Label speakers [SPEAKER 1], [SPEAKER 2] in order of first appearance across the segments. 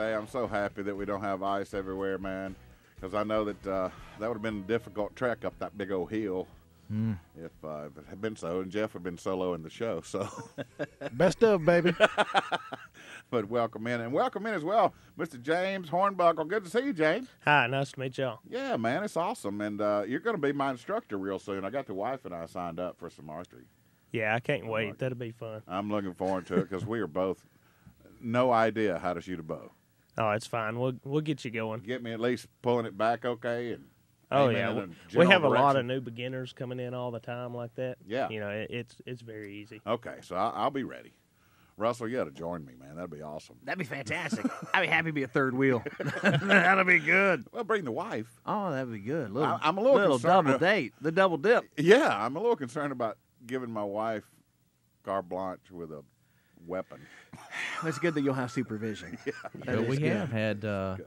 [SPEAKER 1] today. I'm so happy that we don't have ice everywhere, man, because I know that that would have been a difficult trek up that big old hill if it had been so, and Jeff had been solo in the show. So,
[SPEAKER 2] best of, baby.
[SPEAKER 1] But welcome in, and welcome in as well, Mr. James Hornbuckle. Good to see you, James.
[SPEAKER 3] Hi, nice to meet y'all.
[SPEAKER 1] Yeah, man, it's awesome, and you're going to be my instructor real soon. I got the wife and I signed up for some archery.
[SPEAKER 3] Yeah, I can't wait. That'll be fun.
[SPEAKER 1] I'm looking forward to it because we are both no idea how to shoot a bow.
[SPEAKER 3] Oh, it's fine. We'll get you going.
[SPEAKER 1] Get me at least pulling it back okay. And
[SPEAKER 3] oh,
[SPEAKER 1] aiming
[SPEAKER 3] yeah.
[SPEAKER 1] in a
[SPEAKER 3] We have
[SPEAKER 1] general
[SPEAKER 3] a lot
[SPEAKER 1] direction.
[SPEAKER 3] of new beginners coming in all the time like that.
[SPEAKER 1] Yeah.
[SPEAKER 3] You know, it's very easy.
[SPEAKER 1] Okay, so I'll be ready. Russell, you got to join me, man. That'd be awesome.
[SPEAKER 4] That'd be fantastic. I'd be happy to be a third wheel. That'll be good.
[SPEAKER 1] Well, bring the wife.
[SPEAKER 4] Oh, that'd be good.
[SPEAKER 1] I'm a little concerned
[SPEAKER 4] double date. The double dip.
[SPEAKER 1] Yeah, I'm a little concerned about giving my wife carte blanche with a weapon.
[SPEAKER 4] It's good that you'll have supervision.
[SPEAKER 5] But we have had a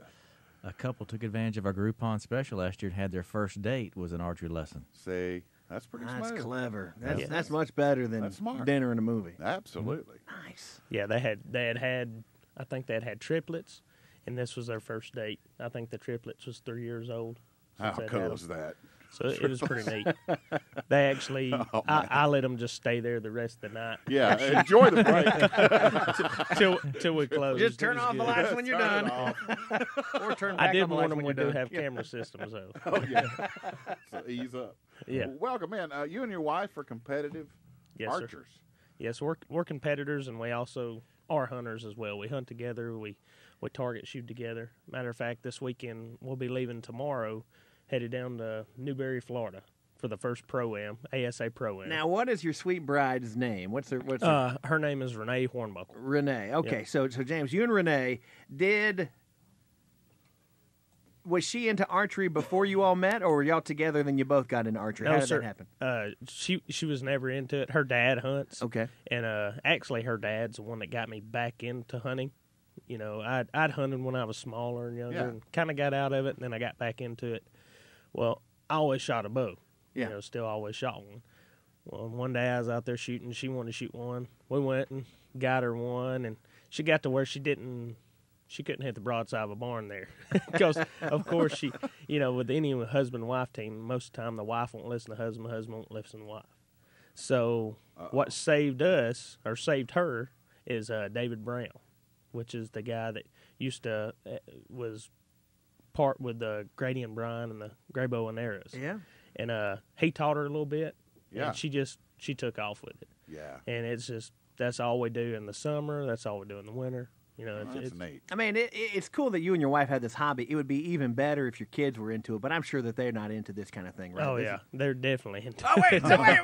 [SPEAKER 5] couple took advantage of our Groupon special last year and had their first date was an archery lesson.
[SPEAKER 1] See, that's pretty
[SPEAKER 4] That's
[SPEAKER 1] smart.
[SPEAKER 4] clever.
[SPEAKER 1] Yeah.
[SPEAKER 4] That's much better than
[SPEAKER 1] That's smart.
[SPEAKER 4] dinner and a movie.
[SPEAKER 1] Absolutely.
[SPEAKER 4] Nice.
[SPEAKER 3] Yeah, they had I think they had triplets, and this was their first date. I think the triplets was 3 years old.
[SPEAKER 1] How
[SPEAKER 3] since they'd
[SPEAKER 1] cool
[SPEAKER 3] had
[SPEAKER 1] is
[SPEAKER 3] them.
[SPEAKER 1] that?
[SPEAKER 3] So it was pretty neat. They actually, I let them just stay there the rest of the night.
[SPEAKER 1] Yeah, enjoy the break.
[SPEAKER 3] till we close.
[SPEAKER 4] Just turn off the lights when you're
[SPEAKER 1] Turn
[SPEAKER 4] done.
[SPEAKER 1] it off.
[SPEAKER 4] Or turn back
[SPEAKER 3] I did
[SPEAKER 4] on the
[SPEAKER 3] warn
[SPEAKER 4] lights
[SPEAKER 3] them
[SPEAKER 4] when
[SPEAKER 3] we
[SPEAKER 4] you're
[SPEAKER 3] do
[SPEAKER 4] done.
[SPEAKER 3] have camera systems, though.
[SPEAKER 1] Oh, yeah. So ease up.
[SPEAKER 3] Yeah.
[SPEAKER 1] Well, welcome in. You and your wife are competitive
[SPEAKER 3] Yes, sir.
[SPEAKER 1] archers.
[SPEAKER 3] Yes, we're competitors, and we also are hunters as well. We hunt together. We target shoot together. Matter of fact, this weekend we'll be leaving tomorrow, headed down to Newberry, Florida, for the first Pro-Am, ASA Pro-Am.
[SPEAKER 4] Now, what is your sweet bride's name? What's her?
[SPEAKER 3] Her name is Renee Hornbuckle.
[SPEAKER 4] Renee. Okay,
[SPEAKER 3] Yeah.
[SPEAKER 4] so James, you and Renee was she into archery before you all met, or were y'all together and then you both got into archery? How did
[SPEAKER 3] sir.
[SPEAKER 4] that happen?
[SPEAKER 3] She was never into it. Her dad hunts.
[SPEAKER 4] Okay.
[SPEAKER 3] And actually, her dad's the one that got me back into hunting. You know, I'd hunted when I was smaller and younger,
[SPEAKER 1] Yeah.
[SPEAKER 3] and kind of got out of it, and then I got back into it. Well, I always shot a bow.
[SPEAKER 4] Yeah.
[SPEAKER 3] You know, still always shot one. Well, one day I was out there shooting. She wanted to shoot one. We went and got her one, and she got to where she couldn't hit the broadside of a barn there. Because, of course, she, you know, with any husband and wife team, most of the time the wife won't listen to the husband won't listen to the wife. So what saved us, or saved her, is David Brown, which is the guy that used to, was part with Grady and Brian and the Grabow Outdoors.
[SPEAKER 4] Yeah.
[SPEAKER 3] And he taught her a little bit.
[SPEAKER 1] Yeah.
[SPEAKER 3] And she took off with it.
[SPEAKER 1] Yeah.
[SPEAKER 3] And it's just, that's all we do in the summer. That's all we do in the winter. You know,
[SPEAKER 1] That's
[SPEAKER 3] it's
[SPEAKER 1] neat.
[SPEAKER 4] I mean, it's cool that you and your wife had this hobby. It would be even better if your kids were into it, but I'm sure that they're not into this kind of thing, right?
[SPEAKER 3] Oh,
[SPEAKER 4] This
[SPEAKER 3] yeah.
[SPEAKER 4] is-
[SPEAKER 3] They're definitely into
[SPEAKER 4] Oh, wait, so wait.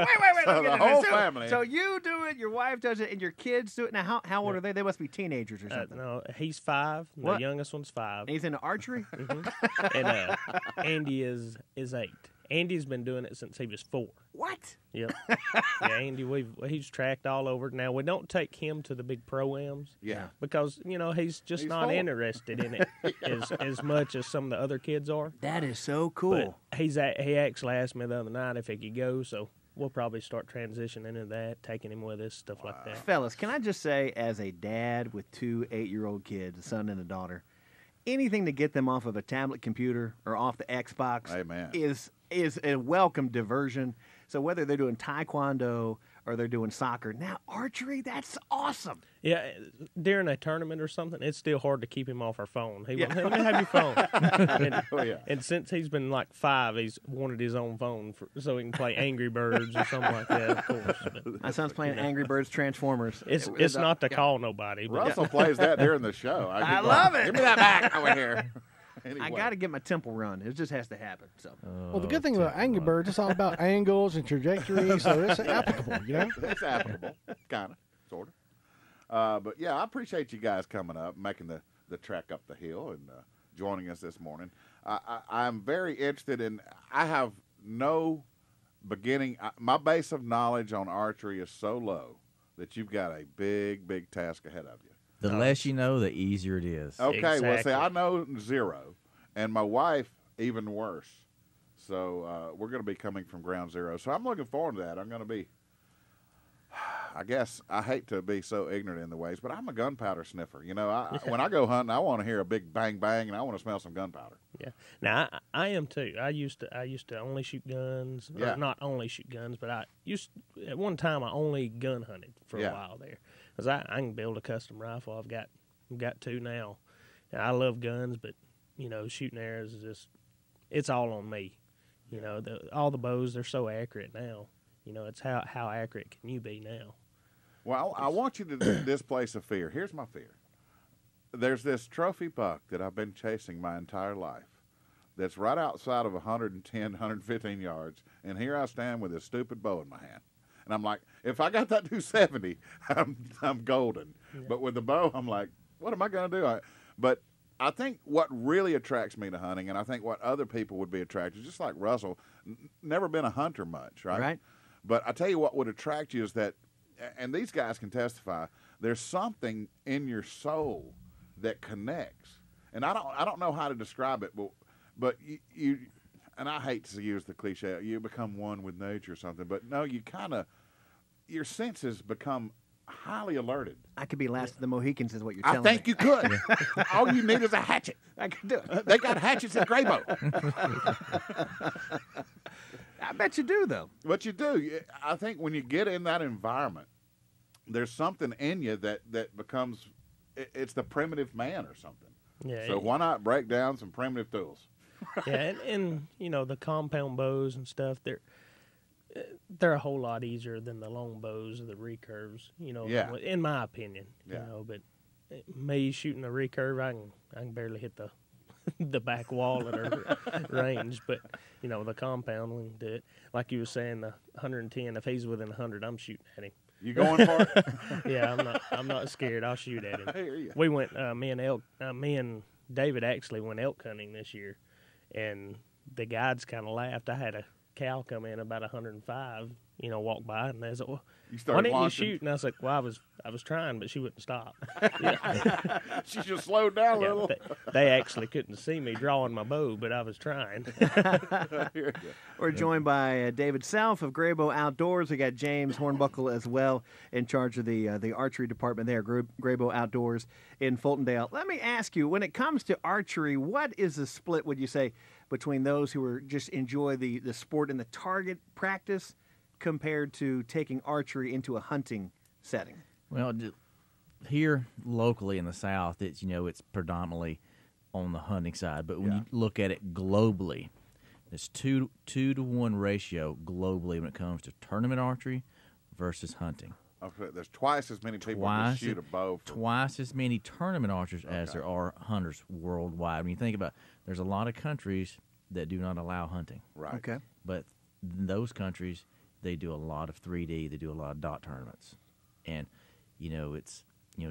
[SPEAKER 1] So the whole family.
[SPEAKER 4] So you do it, your wife does it, and your kids do it. Now, how old are they? They must be teenagers or something.
[SPEAKER 3] No, he's 5.
[SPEAKER 4] What?
[SPEAKER 3] The youngest one's 5.
[SPEAKER 4] And he's into archery?
[SPEAKER 3] And Andy is 8. Andy's been doing it since he was 4.
[SPEAKER 4] What?
[SPEAKER 3] Yep. Yeah, Andy, he's tracked all over. Now, we don't take him to the big pro-ams.
[SPEAKER 1] Yeah.
[SPEAKER 3] Because, you know, he's just
[SPEAKER 1] He's
[SPEAKER 3] not
[SPEAKER 1] 4.
[SPEAKER 3] interested in it as much as some of the other kids are.
[SPEAKER 4] That is so cool.
[SPEAKER 3] But he actually asked me the other night if he could go, so we'll probably start transitioning into that, taking him with us, stuff like that.
[SPEAKER 4] Fellas, can I just say, as a dad with 2 8-year-old kids, a son and a daughter, anything to get them off of a tablet computer or off the Xbox
[SPEAKER 1] Amen.
[SPEAKER 4] is a welcome diversion. So whether they're doing taekwondo or they're doing soccer, now archery, that's awesome.
[SPEAKER 3] Yeah, during a tournament or something, it's still hard to keep him off our phone. He went, "Hey, let me have your phone." And,
[SPEAKER 1] Oh, yeah.
[SPEAKER 3] and since he's been like 5, he's wanted his own phone so he can play Angry Birds or something like that, of course. But
[SPEAKER 4] My son's playing Angry Birds Transformers.
[SPEAKER 3] it's not to call nobody. But
[SPEAKER 1] Russell plays that during the show.
[SPEAKER 4] I love it.
[SPEAKER 1] Give me that back over here. Anyway.
[SPEAKER 4] I got to get my temple run. It just has to happen. So
[SPEAKER 2] Well, the good thing about Angry Birds, it's all about angles and trajectory, so it's applicable, you know?
[SPEAKER 1] It's applicable, kind of, sort of. But, yeah, I appreciate you guys coming up, making the trek up the hill and joining us this morning. I'm very interested in – I have no beginning – my base of knowledge on archery is so low that you've got a big, big task ahead of you.
[SPEAKER 5] The less you know, the easier it is.
[SPEAKER 1] Okay, well, see,
[SPEAKER 3] Exactly.
[SPEAKER 1] I know 0, and my wife even worse. So we're going to be coming from ground zero. So I'm looking forward to that. I'm going to be I guess I hate to be so ignorant in the ways, but I'm a gunpowder sniffer. You know, when I go hunting, I want to hear a big bang bang, and I want to smell some gunpowder.
[SPEAKER 3] Yeah. Now I am too. I used to only shoot guns.
[SPEAKER 1] Yeah.
[SPEAKER 3] Or not only shoot guns, but at one time I only gun hunted for a while there, because I can build a custom rifle. I've got two now. And I love guns, but shooting arrows is just, it's all on me. All the bows, they're so accurate now. It's how accurate can you be now?
[SPEAKER 1] Well, I want you to displace a fear. Here's my fear. There's this trophy buck that I've been chasing my entire life that's right outside of 110, 115 yards, and here I stand with this stupid bow in my hand. And I'm like, if I got that 270, I'm golden. Yeah. But with the bow, I'm like, what am I going to do? But I think what really attracts me to hunting, and I think what other people would be attracted, just like Russell, never been a hunter much, right?
[SPEAKER 4] Right.
[SPEAKER 1] But I tell you what would attract you is that, and these guys can testify, there's something in your soul that connects. And I don't know how to describe it, but you and I hate to use the cliche, you become one with nature or something, but no, your senses become highly alerted.
[SPEAKER 4] I could be last of the Mohicans is what you're telling
[SPEAKER 1] me. I think you could. All you need is a hatchet.
[SPEAKER 4] I could do it.
[SPEAKER 1] They got hatchets at Grabow.
[SPEAKER 4] I bet you do, though.
[SPEAKER 1] But you do. I think when you get in that environment, there's something in you that becomes, it's the primitive man or something.
[SPEAKER 3] Yeah.
[SPEAKER 1] So why not break down some primitive tools?
[SPEAKER 3] Yeah, and the compound bows and stuff, they're a whole lot easier than the long bows or the recurves, in my opinion.
[SPEAKER 1] Yeah.
[SPEAKER 3] But me shooting a recurve, I can barely hit the back wall at a range, but the compound, we can do it. Like you were saying, the 110, if he's within 100, I'm shooting at him.
[SPEAKER 1] You going for it?
[SPEAKER 3] Yeah, I'm not scared. I'll shoot at him.
[SPEAKER 1] I hear you.
[SPEAKER 3] We went, me and David actually went elk hunting this year, and the guides kind of laughed. I had a cow come in about 105, walk by, and they said, well, why didn't you shoot? And I was like, well, I was trying, but she wouldn't stop.
[SPEAKER 1] She just slowed down a little.
[SPEAKER 3] They actually couldn't see me drawing my bow, but I was trying.
[SPEAKER 4] We're joined by David Self of Grabow Outdoors. We got James Hornbuckle as well, in charge of the archery department there, Grabow Outdoors in Fultondale. Let me ask you, when it comes to archery, what is the split, would you say, between those who are just enjoy the sport and the target practice compared to taking archery into a hunting setting? Well,
[SPEAKER 5] here locally in the South, it's predominantly on the hunting side. But when you look at it globally, it's 2 to 1 ratio globally when it comes to tournament archery versus hunting.
[SPEAKER 1] Okay, there's twice as many people that shoot a bow.
[SPEAKER 5] Twice as many tournament archers as there are hunters worldwide. When you think about it, there's a lot of countries that do not allow hunting.
[SPEAKER 1] Right.
[SPEAKER 4] Okay.
[SPEAKER 5] But in those countries, they do a lot of 3D. They do a lot of dot tournaments. And,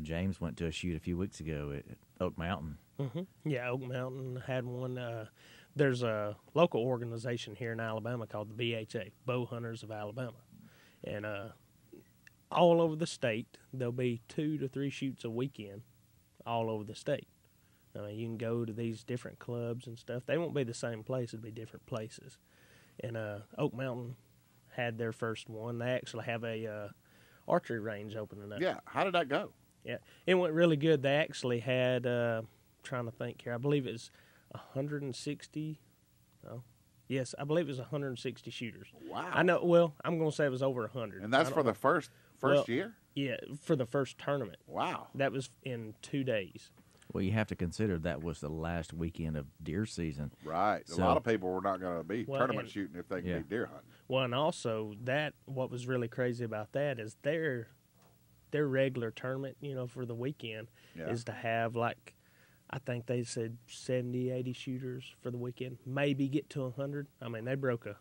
[SPEAKER 5] James went to a shoot a few weeks ago at Oak Mountain.
[SPEAKER 3] Mm-hmm. Yeah, Oak Mountain had one. There's a local organization here in Alabama called the BHA, Bow Hunters of Alabama. And all over the state, there'll be 2 to 3 shoots a weekend all over the state. I mean, you can go to these different clubs and stuff. They won't be the same place. It'll be different places. And Oak Mountain had their first one. They actually have a archery range opening up.
[SPEAKER 1] Yeah. How did that go?
[SPEAKER 3] Yeah. It went really good. They actually had, trying to think here, I believe it's 160. Oh, yes, I believe it was 160 shooters.
[SPEAKER 1] Wow.
[SPEAKER 3] I know. Well, I'm going to say it was over 100.
[SPEAKER 1] And that's for the first year?
[SPEAKER 3] Yeah, for the first tournament.
[SPEAKER 1] Wow.
[SPEAKER 3] That was in 2 days.
[SPEAKER 5] Well, you have to consider that was the last weekend of deer season.
[SPEAKER 1] Right.
[SPEAKER 5] So,
[SPEAKER 1] a lot of people were not going to be tournament shooting if they can be deer hunting.
[SPEAKER 3] Well, and also what was really crazy about that is their regular tournament, for the weekend is to have I think they said 70, 80 shooters for the weekend, maybe get to 100. I mean, they broke a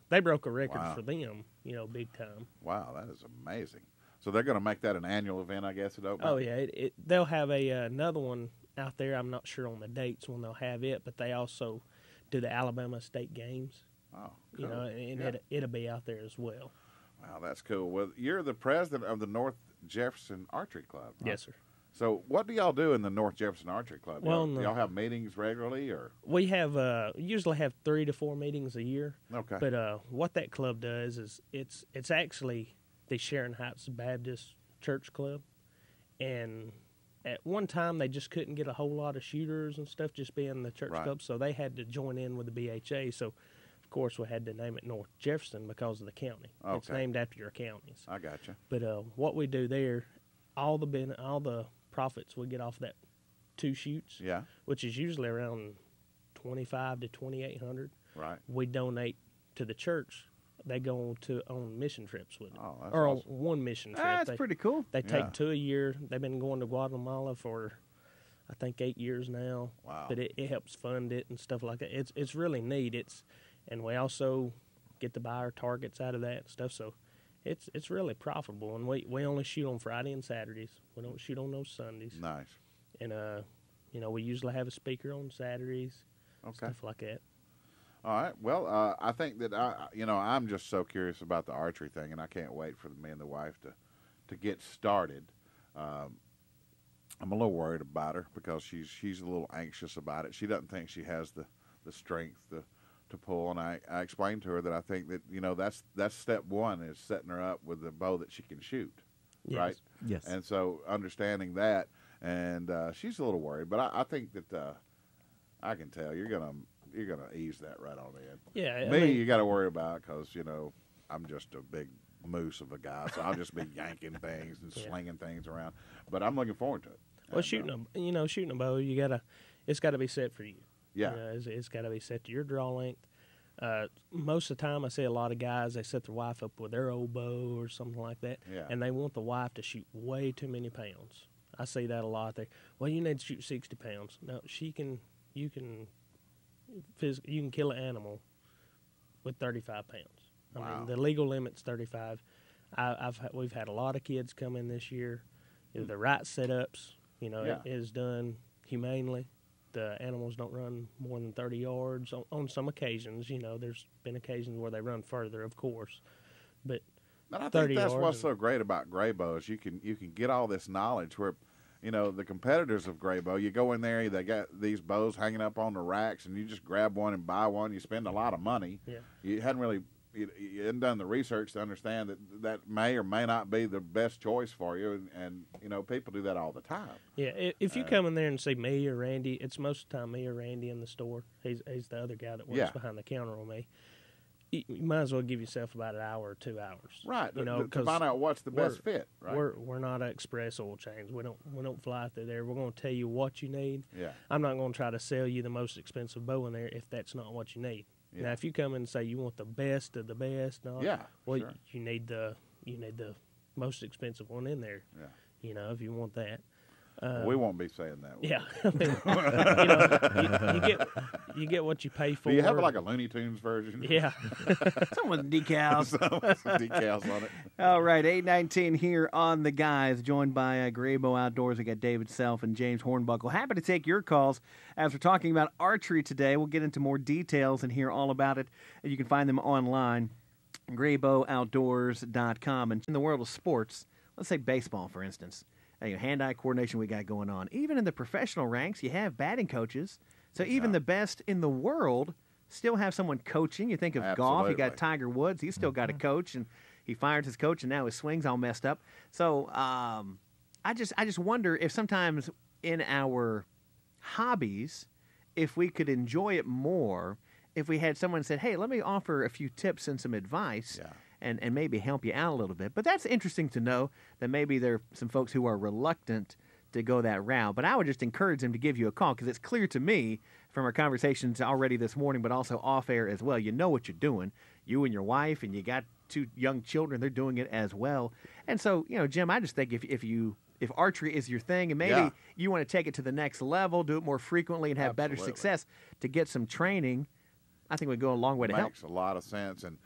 [SPEAKER 3] record for them, big time.
[SPEAKER 1] Wow, that is amazing. So they're going to make that an annual event, I guess, at Oak
[SPEAKER 3] Oh,
[SPEAKER 1] Mountain?
[SPEAKER 3] yeah. They'll have another one out there. I'm not sure on the dates when they'll have it, but they also do the Alabama State Games.
[SPEAKER 1] Oh, cool.
[SPEAKER 3] And it'll be out there as well.
[SPEAKER 1] Wow, that's cool. Well, you're the president of the North Jefferson Archery Club. Right?
[SPEAKER 3] Yes, sir.
[SPEAKER 1] So what do y'all do in the North Jefferson Archery Club?
[SPEAKER 3] Well,
[SPEAKER 1] do y'all have meetings regularly, or?
[SPEAKER 3] We have usually have 3 to 4 meetings a year.
[SPEAKER 1] Okay.
[SPEAKER 3] But what that club does is it's actually the Sharon Heights Baptist church club, and at one time they just couldn't get a whole lot of shooters and stuff, just being the church club, so they had to join in with the BHA. So, of course, we had to name it North Jefferson because of the county.
[SPEAKER 1] Okay.
[SPEAKER 3] It's named after your counties.
[SPEAKER 1] I gotcha.
[SPEAKER 3] But what we do there, all the profits we get off that 2 shoots,
[SPEAKER 1] Yeah.
[SPEAKER 3] which is usually around 25 to 2,800.
[SPEAKER 1] Right.
[SPEAKER 3] We donate to the church. They go on mission trips with it,
[SPEAKER 1] Oh, that's
[SPEAKER 3] or
[SPEAKER 1] awesome.
[SPEAKER 3] on one mission trip.
[SPEAKER 4] That's pretty cool.
[SPEAKER 3] They take
[SPEAKER 1] Yeah.
[SPEAKER 3] 2 a year. They've been going to Guatemala for, I think, 8 years now.
[SPEAKER 1] Wow.
[SPEAKER 3] But it helps fund it and stuff like that. It's really neat. And we also get to buy our targets out of that and stuff. So it's really profitable. And we only shoot on Friday and Saturdays. We don't shoot on those Sundays.
[SPEAKER 1] Nice.
[SPEAKER 3] And we usually have a speaker on Saturdays,
[SPEAKER 1] Okay.
[SPEAKER 3] stuff like that.
[SPEAKER 1] All right. Well, I think that I'm just so curious about the archery thing, and I can't wait for me and the wife to get started. I'm a little worried about her because she's a little anxious about it. She doesn't think she has the strength to pull, and I explained to her that I think that that's step one, is setting her up with a bow that she can shoot,
[SPEAKER 3] Yes.
[SPEAKER 1] right?
[SPEAKER 5] Yes.
[SPEAKER 1] And so understanding that, and she's a little worried, but I think that I can tell you're gonna ease that right on in.
[SPEAKER 3] Yeah. I
[SPEAKER 1] Me,
[SPEAKER 3] mean,
[SPEAKER 1] you got to worry about because I'm just a big moose of a guy, so I'll just be yanking things and
[SPEAKER 3] Yeah.
[SPEAKER 1] slinging things around. But I'm looking forward to it.
[SPEAKER 3] well,
[SPEAKER 1] And,
[SPEAKER 3] shooting a bow, it's got to be set for you.
[SPEAKER 1] Yeah.
[SPEAKER 3] It's got to be set to your draw length. Most of the time, I see a lot of guys, they set their wife up with their old bow or something like that,
[SPEAKER 1] Yeah.
[SPEAKER 3] and they want the wife to shoot way too many pounds. I see that a lot there. Well, you need to shoot 60 pounds. No, you can kill an animal with 35 pounds. I
[SPEAKER 1] Wow.
[SPEAKER 3] mean, the legal limit's 35. We've had a lot of kids come in this year. The right setups,
[SPEAKER 1] Yeah.
[SPEAKER 3] it is done humanely. The animals don't run more than 30 yards on some occasions. There's been occasions where they run further, of course, but
[SPEAKER 1] And I
[SPEAKER 3] 30
[SPEAKER 1] think that's
[SPEAKER 3] yards
[SPEAKER 1] what's
[SPEAKER 3] and-
[SPEAKER 1] so great about Grabow is you can get all this knowledge where, the competitors of Grabow, you go in there, they got these bows hanging up on the racks, and you just grab one and buy one. You spend a lot of money.
[SPEAKER 3] Yeah.
[SPEAKER 1] You hadn't really you hadn't done the research to understand that may or may not be the best choice for you, and people do that all the time.
[SPEAKER 3] Yeah, if you come in there and see me or Randy, it's most of the time me or Randy in the store. He's the other guy that works
[SPEAKER 1] Yeah.
[SPEAKER 3] behind the counter on me. You might as well give yourself about an hour or 2 hours.
[SPEAKER 1] Right.
[SPEAKER 3] You know,
[SPEAKER 1] to
[SPEAKER 3] 'cause
[SPEAKER 1] find out what's the best fit. Right.
[SPEAKER 3] We're not an express oil change. We don't fly through there. We're going to tell you what you need.
[SPEAKER 1] Yeah.
[SPEAKER 3] I'm not going to try to sell you the most expensive bow in there if that's not what you need.
[SPEAKER 1] Yeah.
[SPEAKER 3] Now, if you come in and say you want the best of the best,
[SPEAKER 1] Yeah,
[SPEAKER 3] well,
[SPEAKER 1] sure.
[SPEAKER 3] you need the most expensive one in there.
[SPEAKER 1] Yeah.
[SPEAKER 3] If you want that.
[SPEAKER 1] We won't be saying that.
[SPEAKER 3] Yeah, you get what you pay for.
[SPEAKER 1] Do you have like a Looney Tunes version?
[SPEAKER 3] Yeah.
[SPEAKER 4] Some with decals.
[SPEAKER 1] Some decals on it.
[SPEAKER 4] All right, 8:19 here on The Guys, joined by Grabow Outdoors. We got David Self and James Hornbuckle. Happy to take your calls as we're talking about archery today. We'll get into more details and hear all about it. You can find them online, GrabowOutdoors.com. And in the world of sports, let's say baseball, for instance. Hand-eye coordination we got going on. Even in the professional ranks, you have batting coaches. So even the best in the world still have someone coaching. You think of golf, you got
[SPEAKER 1] Absolutely.
[SPEAKER 4] Tiger Woods. He's still got a coach, and he fired his coach, and now his swing's all messed up. So I just wonder if sometimes in our hobbies, if we could enjoy it more, if we had someone said, hey, let me offer a few tips and some advice.
[SPEAKER 1] Yeah.
[SPEAKER 4] And maybe help you out a little bit. But that's interesting to know that maybe there are some folks who are reluctant to go that route. But I would just encourage them to give you a call because it's clear to me from our conversations already this morning, but also off air as well. You know what you're doing. You and your wife, and you got 2 young children. They're doing it as well. And so, Jim, I just think if archery is your thing and maybe you want to take it to the next level, do it more frequently and have better
[SPEAKER 1] Absolutely.
[SPEAKER 4] success to get some training, I think would go a long way to help.
[SPEAKER 1] Makes a lot of sense, and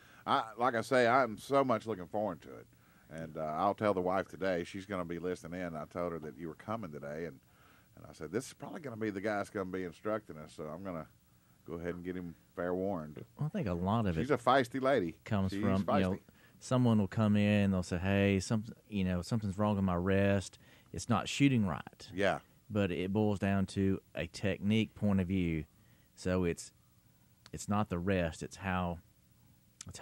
[SPEAKER 1] like I say, I'm so much looking forward to it. And I'll tell the wife today. She's going to be listening in. I told her that you were coming today, and I said this is probably going to be the guy that's going to be instructing us. So I'm going to go ahead and get him fair warned.
[SPEAKER 5] Well, I think a lot of
[SPEAKER 1] She's
[SPEAKER 5] it
[SPEAKER 1] a feisty lady.
[SPEAKER 5] comes
[SPEAKER 1] She's
[SPEAKER 5] from
[SPEAKER 1] feisty.
[SPEAKER 5] someone will come in, they'll say, hey, something's wrong with my wrist. It's not shooting right.
[SPEAKER 1] Yeah.
[SPEAKER 5] But it boils down to a technique point of view. So it's not the rest. It's how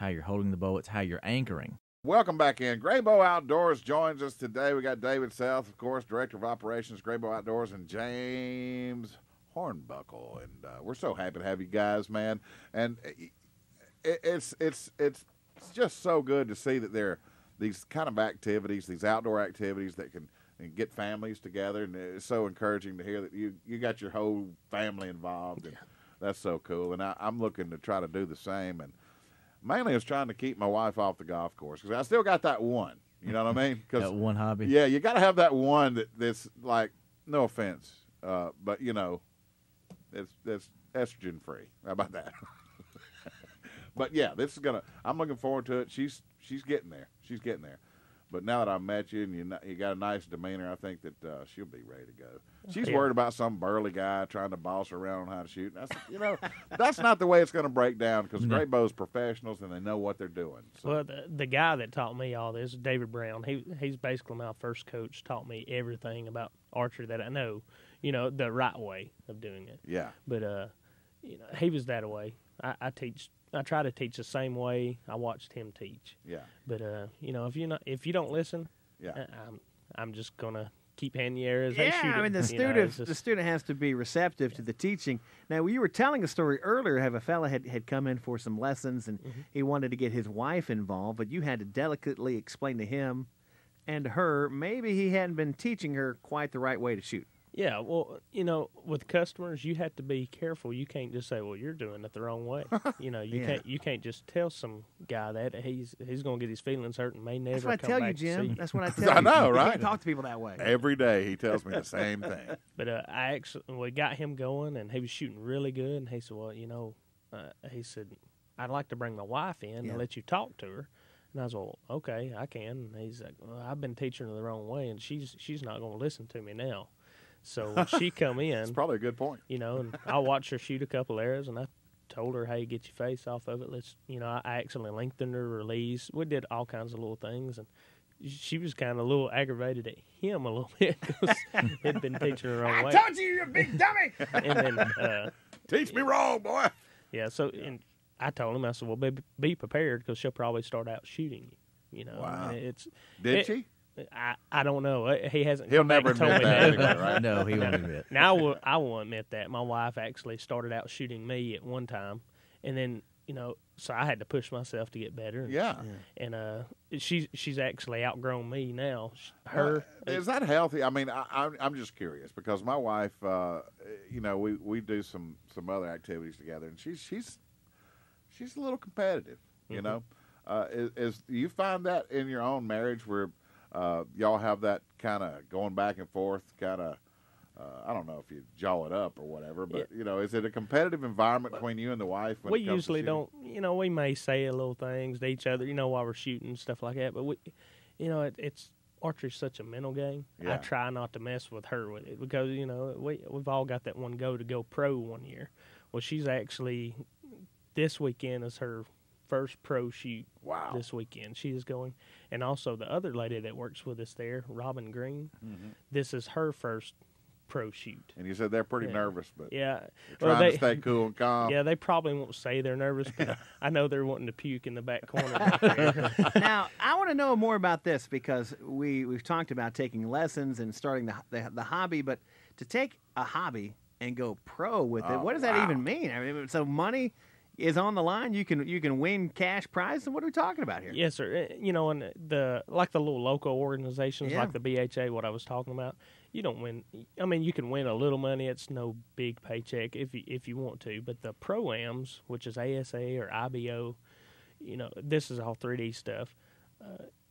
[SPEAKER 5] you're holding the bow. It's how you're anchoring.
[SPEAKER 1] Welcome back in. Grabow Outdoors joins us today. We got David South, of course, Director of Operations, Grabow Outdoors, and James Hornbuckle. And we're so happy to have you guys, man. And it's just so good to see that there are these kind of activities, these outdoor activities that can get families together. And it's so encouraging to hear that you got your whole family involved. And that's so cool. And I'm looking to try to do the same. And mainly, I was trying to keep my wife off the golf course because I still got that one. You know what I mean?
[SPEAKER 5] That one hobby.
[SPEAKER 1] Yeah, you got to have that one that's like, no offense, but you know, it's estrogen free. How about that? But yeah, this is gonna. I'm looking forward to it. She's getting there. She's getting there. But now that I've met you and you got a nice demeanor, I think that she'll be ready to go. She's worried about some burly guy trying to boss her around on how to shoot. And that's not the way it's going to break down because Grabow's professionals and they know what they're doing. So.
[SPEAKER 3] Well, the guy that taught me all this, David Brown, he's basically my first coach, taught me everything about archery that I know, the right way of doing it.
[SPEAKER 1] Yeah.
[SPEAKER 3] But, he was that way. I try to teach the same way I watched him teach.
[SPEAKER 1] Yeah.
[SPEAKER 3] But if you don't listen, I'm just gonna keep handing you arrows. Hey, shoot
[SPEAKER 4] I mean the student has to be receptive to the teaching. Now you were telling a story earlier. Have a fella had come in for some lessons and he wanted to get his wife involved, but you had to delicately explain to him and her maybe he hadn't been teaching her quite the right way to shoot.
[SPEAKER 3] Yeah, well, with customers, you have to be careful. You can't just say, "Well, you're doing it the wrong way." You can't just tell some guy that he's going to get his feelings hurt and may never.
[SPEAKER 4] That's what
[SPEAKER 3] come
[SPEAKER 4] I tell
[SPEAKER 3] back
[SPEAKER 4] you,
[SPEAKER 3] to
[SPEAKER 4] Jim.
[SPEAKER 3] see you.
[SPEAKER 4] That's what I tell you.
[SPEAKER 1] I know, right?
[SPEAKER 4] You can't talk to people that way.
[SPEAKER 1] Every day he tells me the same thing.
[SPEAKER 3] But we got him going, and he was shooting really good. And he said, "Well, he said, I'd like to bring my wife in and let you talk to her." And I was, "Well, okay, I can." And he's like, "Well, I've been teaching her the wrong way, and she's not going to listen to me now." So she come in.
[SPEAKER 1] That's probably a good point.
[SPEAKER 3] And I watched her shoot a couple arrows, and I told her, "Hey, get your face off of it. Let's." I actually lengthened her release. We did all kinds of little things, and she was kind of a little aggravated at him a little bit because he'd been teaching her the wrong way.
[SPEAKER 4] I told you, you big dummy.
[SPEAKER 3] And then
[SPEAKER 1] teach me wrong, boy.
[SPEAKER 3] Yeah. So and I told him, I said, "Well, be prepared because she'll probably start out shooting you."
[SPEAKER 1] Wow.
[SPEAKER 3] Did
[SPEAKER 1] she?
[SPEAKER 3] I don't know. He hasn't.
[SPEAKER 1] He'll never
[SPEAKER 3] told
[SPEAKER 1] admit
[SPEAKER 3] me
[SPEAKER 1] that anyway, right?
[SPEAKER 5] No, he won't admit.
[SPEAKER 3] Now I won't admit that. My wife actually started out shooting me at one time, and then so I had to push myself to get better. And she's actually outgrown me now.
[SPEAKER 1] Is that healthy? I mean, I'm just curious because my wife, we do some other activities together, and she's a little competitive. You know, is you find that in your own marriage where y'all have that kind of going back and forth, kind of, I don't know if you jaw it up or whatever, but, is it a competitive environment between you and the wife? When
[SPEAKER 3] we usually don't, we may say a little things to each other, while we're shooting, stuff like that, but it's archery's such a mental game.
[SPEAKER 1] Yeah.
[SPEAKER 3] I try not to mess with her with it because, we've all got that one go to go pro one year. Well, she's actually, this weekend is her first pro shoot.
[SPEAKER 1] Wow.
[SPEAKER 3] This weekend she is going, and also the other lady that works with us there, Robin Green, this is her first pro shoot.
[SPEAKER 1] And you said they're pretty nervous, but
[SPEAKER 3] yeah,
[SPEAKER 1] trying to stay cool and calm.
[SPEAKER 3] Yeah, they probably won't say they're nervous, but I know they're wanting to puke in the back corner.
[SPEAKER 4] Now, I want to know more about this because we've talked about taking lessons and starting the hobby, but to take a hobby and go pro with it, what does that even mean? I mean, so money is on the line. You can win cash prizes. What are we talking about here?
[SPEAKER 3] Yes, sir. And the little local organizations like the BHA, what I was talking about, you don't win. I mean, you can win a little money. It's no big paycheck if you want to. But the pro-ams, which is ASA or IBO, this is all 3D stuff.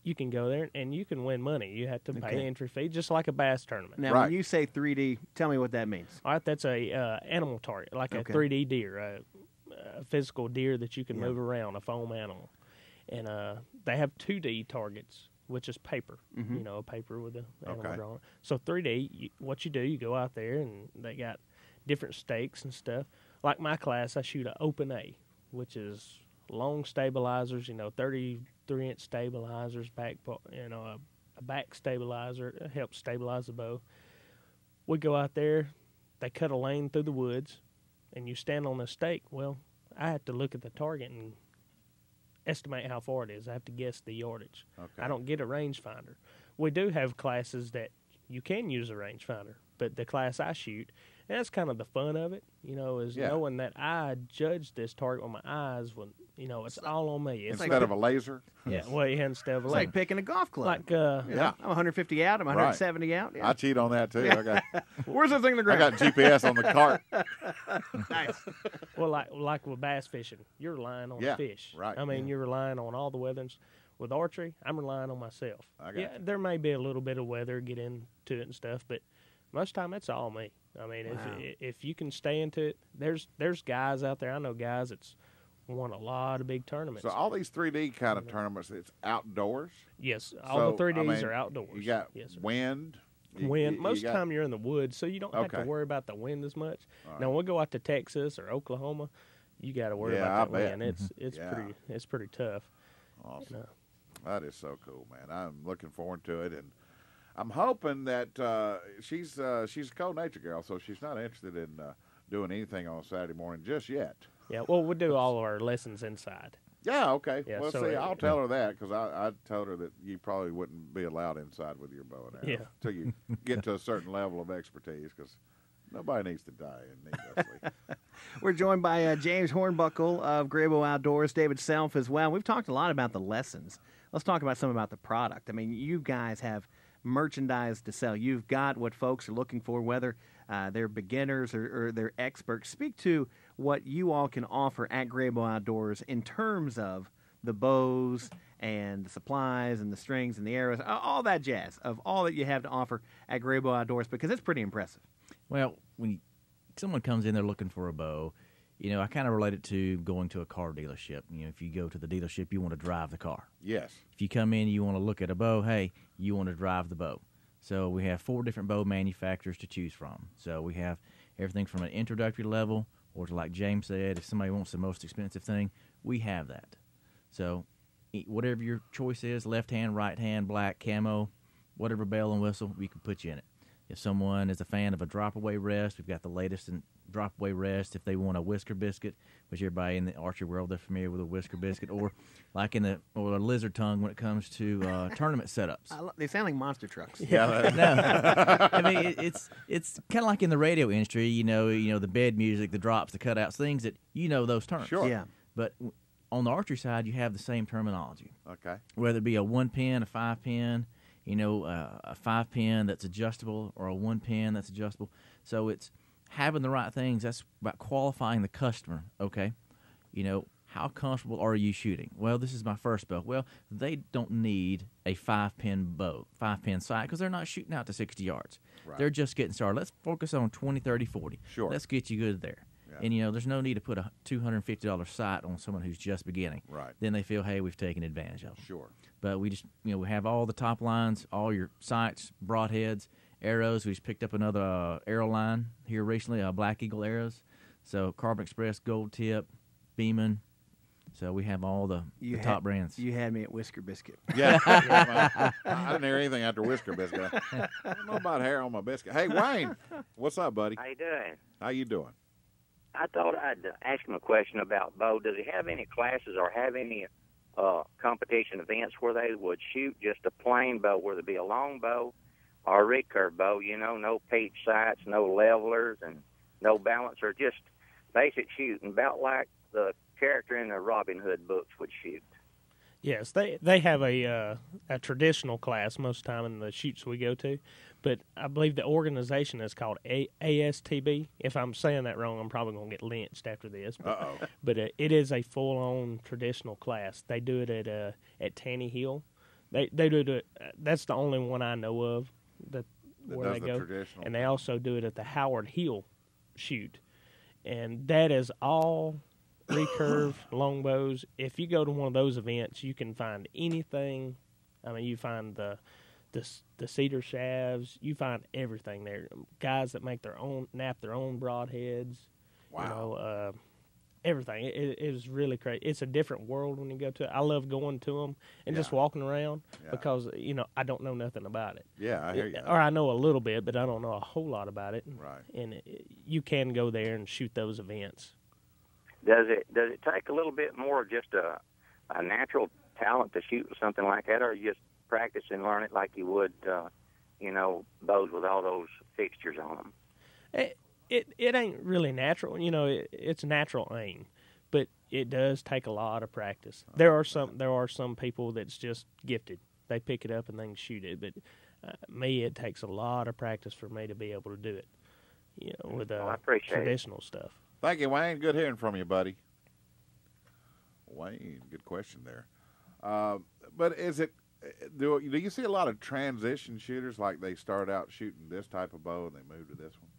[SPEAKER 3] You can go there and you can win money. You have to pay entry fee, just like a bass tournament.
[SPEAKER 4] Now, when you say 3D, tell me what that means.
[SPEAKER 3] All right, that's a animal target, like a 3D deer, a physical deer that you can move around, a foam animal. And they have 2D targets, which is paper, a paper with the animal drawn. So 3D, what you do, you go out there and they got different stakes and stuff. Like my class, I shoot an open A, which is long stabilizers, 33-inch stabilizers, a back stabilizer helps stabilize the bow. We go out there, they cut a lane through the woods, and you stand on the stake. Well, I have to look at the target, and estimate how far it is. I have to guess the yardage.
[SPEAKER 1] Okay.
[SPEAKER 3] I don't get a rangefinder. We do have classes that you can use a rangefinder, but the class I shoot, and that's kind of the fun of it, is knowing that I judge this target with my eyes when, it's all on me. It's
[SPEAKER 1] Instead of a laser?
[SPEAKER 3] Yeah, well, instead of a
[SPEAKER 4] It's like picking a golf club.
[SPEAKER 3] Like,
[SPEAKER 1] yeah.
[SPEAKER 4] I'm 150 out. I'm 170 out. Yeah.
[SPEAKER 1] I cheat on that, too.
[SPEAKER 4] Where's the thing to
[SPEAKER 1] I
[SPEAKER 4] grab?
[SPEAKER 1] got GPS on the cart.
[SPEAKER 4] Nice.
[SPEAKER 3] Well, like with bass fishing, you're relying on the fish.
[SPEAKER 1] Right.
[SPEAKER 3] I mean, you're relying on all the weathers. With archery, I'm relying on myself.
[SPEAKER 1] I got you.
[SPEAKER 3] There may be a little bit of weather get into it and stuff, but most of the time it's all me. I mean, if you can stay into it, there's guys out there. I know guys that's won a lot of big tournaments.
[SPEAKER 1] So all these 3D kind of tournaments, it's outdoors?
[SPEAKER 3] Yes, all the 3Ds
[SPEAKER 1] I mean,
[SPEAKER 3] are outdoors.
[SPEAKER 1] You got wind.
[SPEAKER 3] Most of the time you're in the woods, so you don't have to worry about the wind as much.
[SPEAKER 1] Right.
[SPEAKER 3] Now, we'll go out to Texas or Oklahoma, you got to worry about that wind. It's pretty tough.
[SPEAKER 1] Awesome. That is so cool, man. I'm looking forward to it, and I'm hoping that she's a cold-natured girl, so she's not interested in doing anything on Saturday morning just yet.
[SPEAKER 3] Yeah, well, we'll do all of our lessons inside.
[SPEAKER 1] Yeah, okay.
[SPEAKER 3] Yeah,
[SPEAKER 1] well,
[SPEAKER 3] so
[SPEAKER 1] see, I'll tell her that because I told her that you probably wouldn't be allowed inside with your bow and arrow until you get to a certain level of expertise because nobody needs to die needlessly.
[SPEAKER 4] We're joined by James Hornbuckle of Grabow Outdoors, David Self as well. We've talked a lot about the lessons. Let's talk about some about the product. I mean, you guys have merchandise to sell. You've got what folks are looking for, whether they're beginners or they're experts. Speak to what you all can offer at Grabow Outdoors in terms of the bows and the supplies and the strings and the arrows, all that jazz of all that you have to offer at Grabow Outdoors, because it's pretty impressive.
[SPEAKER 5] Well, when someone comes in there looking for a bow, I kind of relate it to going to a car dealership. If you go to the dealership, you want to drive the car.
[SPEAKER 1] Yes.
[SPEAKER 5] If you come in, you want to look at a bow, hey, you want to drive the bow. So we have 4 different bow manufacturers to choose from. So we have everything from an introductory level, or to, like James said, if somebody wants the most expensive thing, we have that. So whatever your choice is, left hand, right hand, black, camo, whatever bell and whistle, we can put you in it. If someone is a fan of a drop-away rest, we've got the latest in drop-away rest. If they want a whisker biscuit, which everybody in the archery world, they're familiar with a whisker biscuit, or like a lizard tongue when it comes to tournament setups.
[SPEAKER 4] They sound like monster trucks.
[SPEAKER 5] Yeah, no. I mean, it's kind of like in the radio industry. The bed music, the drops, the cutouts, things that those terms.
[SPEAKER 1] Sure.
[SPEAKER 4] Yeah.
[SPEAKER 5] But on the archery side, you have the same terminology.
[SPEAKER 1] Okay.
[SPEAKER 5] Whether it be a 1-pin, a 5-pin. A 5-pin that's adjustable or a 1-pin that's adjustable. So it's having the right things. That's about qualifying the customer, okay? How comfortable are you shooting? Well, this is my first bow. Well, they don't need a 5-pin bow, 5-pin sight, because they're not shooting out to 60 yards.
[SPEAKER 1] Right.
[SPEAKER 5] They're just getting started. Let's focus on 20, 30, 40.
[SPEAKER 1] Sure.
[SPEAKER 5] Let's get you good there.
[SPEAKER 1] Yeah.
[SPEAKER 5] And, there's no need to put a $250 sight on someone who's just beginning.
[SPEAKER 1] Right.
[SPEAKER 5] Then they feel, hey, we've taken advantage of them.
[SPEAKER 1] Sure.
[SPEAKER 5] But we just, we have all the top lines, all your sights, broadheads, arrows. We just picked up another arrow line here recently, Black Eagle arrows. So Carbon Express, Gold Tip, Beeman. So we have all the top brands.
[SPEAKER 4] You had me at Whisker Biscuit.
[SPEAKER 1] Yeah. I didn't hear anything after Whisker Biscuit. I don't know about hair on my biscuit. Hey, Wayne, what's up, buddy?
[SPEAKER 6] How you doing?
[SPEAKER 1] How you doing?
[SPEAKER 6] I thought I'd ask him a question about bow. Does he have any classes or have any competition events where they would shoot just a plain bow, whether it be a long bow or a recurve bow, no peach sights, no levelers, and no balancer, just basic shooting, about like the character in the Robin Hood books would shoot?
[SPEAKER 3] Yes, they have a traditional class most of the time in the shoots we go to, but I believe the organization is called ASTB. If I'm saying that wrong, I'm probably going to get lynched after this. But it is a full-on traditional class. They do it at Tanny Hill. They do it. That's the only one I know of where they go. And they also do it at the Howard Hill shoot, and that is all recurve longbows. If you go to one of those events, you can find anything. I mean, you find the cedar shafts. You find everything there. Guys that make nap their own broadheads.
[SPEAKER 1] Wow.
[SPEAKER 3] Everything. It is really crazy. It's a different world when you go to it. I love going to them and just walking around because I don't know nothing about it.
[SPEAKER 1] Yeah, I hear you.
[SPEAKER 3] Or I know a little bit, but I don't know a whole lot about it.
[SPEAKER 1] Right.
[SPEAKER 3] And you can go there and shoot those events.
[SPEAKER 6] Does it take a little bit more just a natural talent to shoot something like that, or you just practice and learn it like you would, bows with all those fixtures on them?
[SPEAKER 3] It ain't really natural. It's natural aim, but it does take a lot of practice. There are some people that's just gifted. They pick it up and they can shoot it. But me, it takes a lot of practice for me to be able to do it. With
[SPEAKER 6] I appreciate
[SPEAKER 3] traditional stuff.
[SPEAKER 1] Thank you, Wayne. Good hearing from you, buddy. Wayne, good question there. But is it? Do you see a lot of transition shooters, like they start out shooting this type of bow and they move to this one?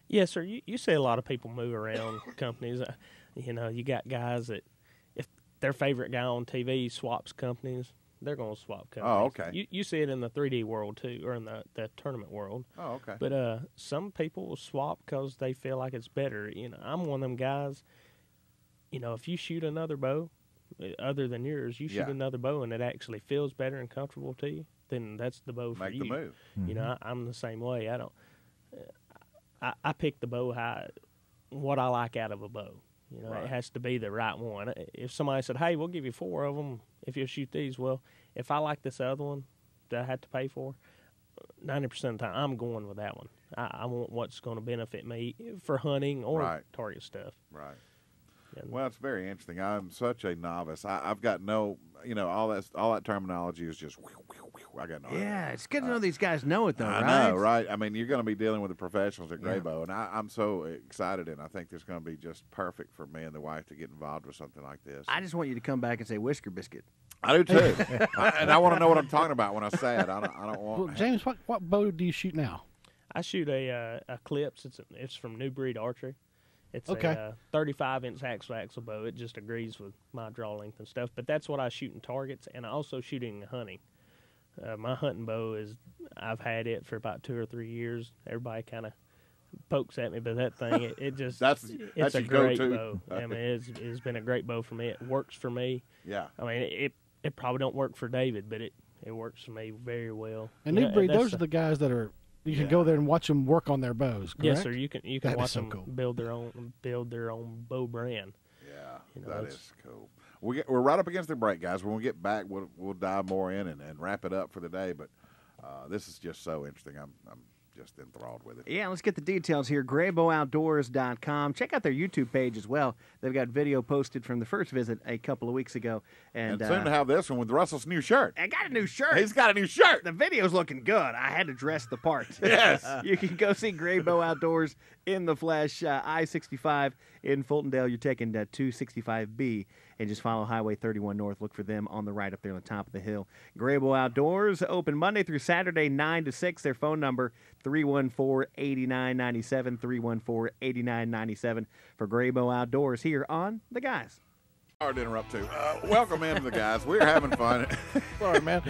[SPEAKER 3] Yes, sir. You see a lot of people move around companies. You got guys that if their favorite guy on TV swaps companies, they're going to swap companies.
[SPEAKER 1] Oh, okay.
[SPEAKER 3] You see it in the 3D world too, or in the tournament world.
[SPEAKER 1] Oh, okay.
[SPEAKER 3] But some people will swap because they feel like it's better. I'm one of them guys. If you shoot another bow other than yours, you shoot another bow and it actually feels better and comfortable to you, then that's the bow for you.
[SPEAKER 1] Make the move.
[SPEAKER 3] Mm-hmm. I'm the same way. I pick the bow what I like out of a bow.
[SPEAKER 1] Right.
[SPEAKER 3] It has to be the right one. If somebody said, "Hey, we'll give you 4 of them if you'll shoot these," well, if I like this other one that I had to pay for, 90% of the time I'm going with that one. I want what's going to benefit me for hunting or target stuff.
[SPEAKER 1] Right. Well, it's very interesting. I'm such a novice. I've got no, all that terminology is just. I got no idea.
[SPEAKER 4] Yeah, it's good to know these guys know it though.
[SPEAKER 1] I know, right? I mean, you're going to be dealing with the professionals at Grabow, and I'm so excited, and I think this is going to be just perfect for me and the wife to get involved with something like this.
[SPEAKER 4] I just want you to come back and say Whisker Biscuit.
[SPEAKER 1] I do too, and I want to know what I'm talking about when I say it. I don't want.
[SPEAKER 2] Well, James, what bow do you shoot now?
[SPEAKER 3] I shoot a Eclipse. It's from New Breed Archery. It's a 35-inch axle bow. It just agrees with my draw length and stuff. But that's what I shoot in targets, and I also shoot in hunting. My hunting bow I've had it for about 2 or 3 years. Everybody kind of pokes at me, but that thing, it just it's a great bow. I mean, it's been a great bow for me. It works for me.
[SPEAKER 1] Yeah.
[SPEAKER 3] I mean, it probably don't work for David, but it works for me very well.
[SPEAKER 2] And New Breed, those are the guys that are. You can go there and watch them work on their bows. Correct?
[SPEAKER 3] Yes, sir. You can watch them
[SPEAKER 2] cool.
[SPEAKER 3] build their own bow brand.
[SPEAKER 1] Yeah, that is cool. We're right up against the break, guys. When we get back, we'll dive more in and wrap it up for the day. But this is just so interesting. I'm just enthralled with it.
[SPEAKER 4] Yeah, let's get the details here. GrabowOutdoors.com. Check out their YouTube page as well. They've got video posted from the first visit a couple of weeks ago. And
[SPEAKER 1] soon to have this one with Russell's new shirt.
[SPEAKER 4] I got a new shirt.
[SPEAKER 1] He's got a new shirt.
[SPEAKER 4] The video's looking good. I had to dress the part.
[SPEAKER 1] Yes.
[SPEAKER 4] You can go see Grabow Outdoors in the flesh. I-65 in Fultondale. You're taking 265B. And just follow Highway 31 North. Look for them on the right up there on the top of the hill. Grabow Outdoors, open Monday through Saturday, 9 to 6. Their phone number, 314-8997, 314-8997 for Grabow Outdoors here on The Guys.
[SPEAKER 1] Sorry to interrupt, too. Welcome into The Guys. We're having fun.
[SPEAKER 2] Sorry, man.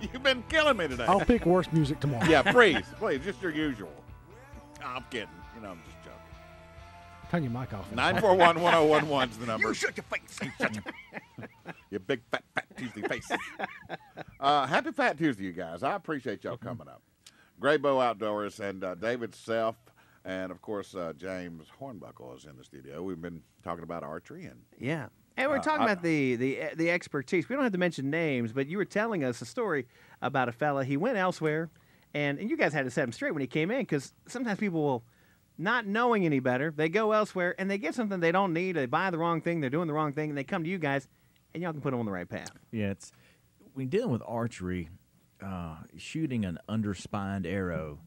[SPEAKER 1] You've been killing me today.
[SPEAKER 2] I'll pick worse music tomorrow.
[SPEAKER 1] Yeah, please, just your usual. I'm kidding. I'm just joking.
[SPEAKER 2] Turn your mic off.
[SPEAKER 1] 941-1011 is the number.
[SPEAKER 4] You shut your face.
[SPEAKER 1] You big fat Tuesday face. Happy Fat Tuesday, you guys. I appreciate y'all coming up. Grabow Outdoors and David Self and, of course, James Hornbuckle is in the studio. We've been talking about archery. And
[SPEAKER 4] we're talking about the expertise. We don't have to mention names, but you were telling us a story about a fella. He went elsewhere, and you guys had to set him straight when he came in, because sometimes people will, not knowing any better, they go elsewhere and they get something they don't need. They buy the wrong thing. They're doing the wrong thing, and they come to you guys, and y'all can put them on the right path.
[SPEAKER 5] Yeah, when dealing with archery, shooting an underspined arrow,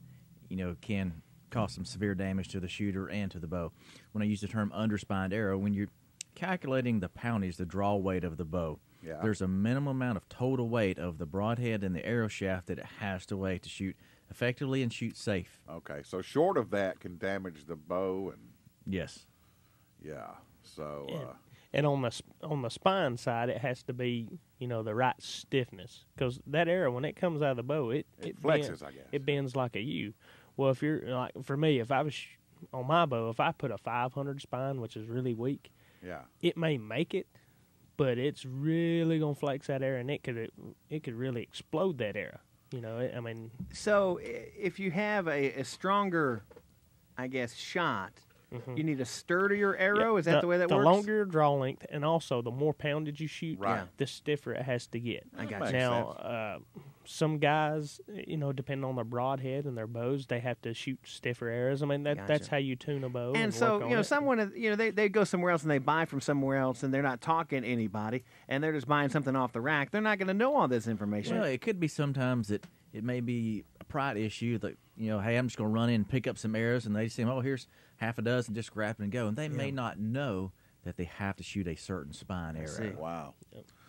[SPEAKER 5] can cause some severe damage to the shooter and to the bow. When I use the term underspined arrow, when you're calculating the poundage, the draw weight of the bow, there's a minimum amount of total weight of the broadhead and the arrow shaft that it has to weigh to shoot effectively and shoot safe.
[SPEAKER 1] Okay, so short of that can damage the bow and.
[SPEAKER 5] Yes.
[SPEAKER 1] Yeah. So.
[SPEAKER 3] And on the spine side, it has to be the right stiffness, because that arrow, when it comes out of the bow, it
[SPEAKER 1] flexes.
[SPEAKER 3] Bends,
[SPEAKER 1] I guess
[SPEAKER 3] it bends like a U. Well, if you're like, for me, if I was on my bow, if I put a 500 spine, which is really weak, it may make it, but it's really gonna flex that arrow, and it could really explode that arrow. I mean.
[SPEAKER 4] So if you have a stronger, I guess, shot, You need a sturdier arrow. Is that the way that works?
[SPEAKER 3] The longer your draw length, and also the more poundage you shoot,
[SPEAKER 1] Right.
[SPEAKER 3] the stiffer it has to get.
[SPEAKER 4] I got
[SPEAKER 1] Makes
[SPEAKER 4] you.
[SPEAKER 3] Now, some guys, depending on their broadhead and their bows, they have to shoot stiffer arrows. I mean, that's
[SPEAKER 4] Gotcha.
[SPEAKER 3] how you tune a bow.
[SPEAKER 4] And so,
[SPEAKER 3] work on it.
[SPEAKER 4] someone, they go somewhere else and they buy from somewhere else and they're not talking to anybody and they're just buying something off the rack. They're not going to know all this information.
[SPEAKER 5] Well, it could be sometimes that it may be a pride issue that, hey, I'm just going to run in and pick up some arrows, and they say, oh, here's half a dozen, just grab and go. And they may not know that they have to shoot a certain spine arrow.
[SPEAKER 1] Wow.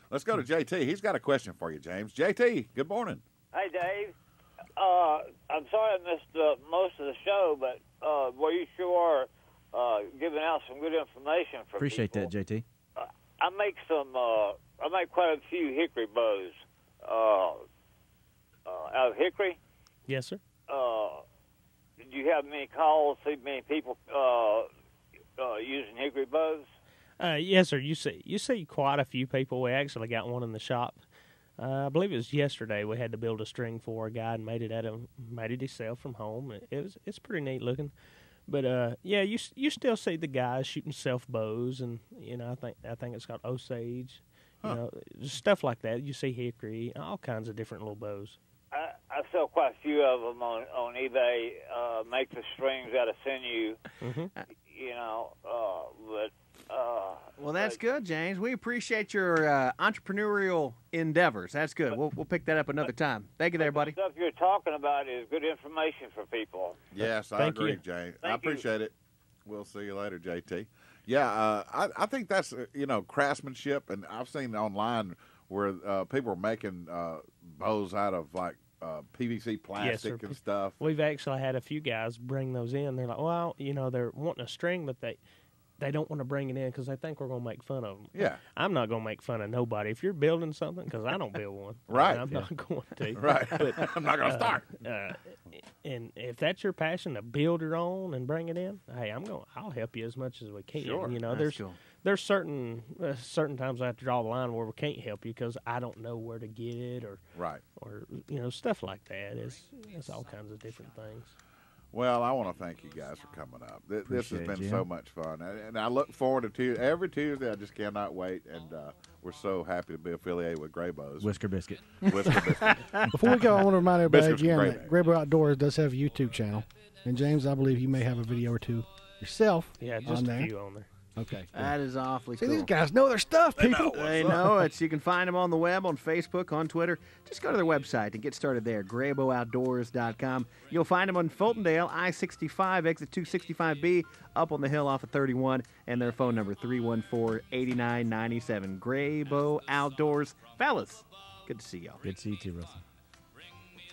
[SPEAKER 1] Let's go to JT. He's got a question for you, James. JT, good morning.
[SPEAKER 7] Hey, Dave. I'm sorry I missed most of the show, but were you sure giving out some good information for
[SPEAKER 5] Appreciate
[SPEAKER 7] people?
[SPEAKER 5] that, JT.
[SPEAKER 7] I make quite a few hickory bows out of hickory.
[SPEAKER 3] Yes, sir.
[SPEAKER 7] Did you have many calls? See many people using hickory bows?
[SPEAKER 3] Yes, sir. You see quite a few people. We actually got one in the shop. I believe it was yesterday. We had to build a string for a guy and made it himself from home. It's pretty neat looking. But you still see the guys shooting self bows, and I think it's called Osage, stuff like that. You see hickory, all kinds of different little bows.
[SPEAKER 7] I sell quite a few of them on eBay. Make the strings out of sinew,
[SPEAKER 4] Well, that's good, James. We appreciate your entrepreneurial endeavors. That's good. We'll pick that up another time. Thank you there, buddy.
[SPEAKER 7] The stuff you're talking about is good information for people.
[SPEAKER 1] Yes, I
[SPEAKER 3] Thank
[SPEAKER 1] agree,
[SPEAKER 3] you.
[SPEAKER 1] James.
[SPEAKER 7] Thank
[SPEAKER 1] I appreciate it. We'll see you later, JT. Yeah, I think that's, craftsmanship, and I've seen online where people are making bows out of, like, PVC plastic and stuff.
[SPEAKER 3] We've actually had a few guys bring those in. They're like, well, they're wanting a string, but they don't want to bring it in because they think we're going to make fun of them.
[SPEAKER 1] Yeah.
[SPEAKER 3] I'm not going to make fun of nobody. If you're building something, because I don't build one.
[SPEAKER 1] Right.
[SPEAKER 3] I'm not going to.
[SPEAKER 1] Right. I'm not going to start.
[SPEAKER 3] And if that's your passion to build your own and bring it in, hey, I'll help you as much as we can.
[SPEAKER 1] Sure.
[SPEAKER 3] There's certain times I have to draw the line where we can't help you because I don't know where to get it or stuff like that. It's all kinds of different things.
[SPEAKER 1] Well, I want to thank you guys for coming up. This has
[SPEAKER 5] Appreciate
[SPEAKER 1] been
[SPEAKER 5] you.
[SPEAKER 1] so much fun, and I look forward to every Tuesday. I just cannot wait, and we're so happy to be affiliated with Grabow's.
[SPEAKER 5] Whisker Biscuit.
[SPEAKER 1] Whisker Biscuit.
[SPEAKER 2] Before we go, I want to remind everybody
[SPEAKER 1] Biscuits
[SPEAKER 2] again
[SPEAKER 1] are
[SPEAKER 2] that
[SPEAKER 1] great.
[SPEAKER 2] Grabow Outdoors does have a YouTube channel. And James, I believe you may have a video or two yourself
[SPEAKER 3] Yeah,
[SPEAKER 2] on
[SPEAKER 3] just a
[SPEAKER 2] there.
[SPEAKER 3] few on there.
[SPEAKER 2] Okay.
[SPEAKER 4] That is awfully
[SPEAKER 2] See,
[SPEAKER 4] cool.
[SPEAKER 2] these guys know their stuff, people.
[SPEAKER 4] They know it. You can find them on the web, on Facebook, on Twitter. Just go to their website and get started there, GrabowOutdoors.com. You'll find them on Fultondale, I-65, exit 265B, up on the hill off of 31, and their phone number, 314-8997. Grabow Outdoors. Fellas, good to see y'all.
[SPEAKER 5] Good to see you too, Russell.
[SPEAKER 8] Bring me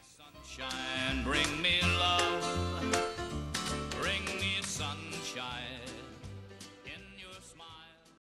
[SPEAKER 8] sunshine, bring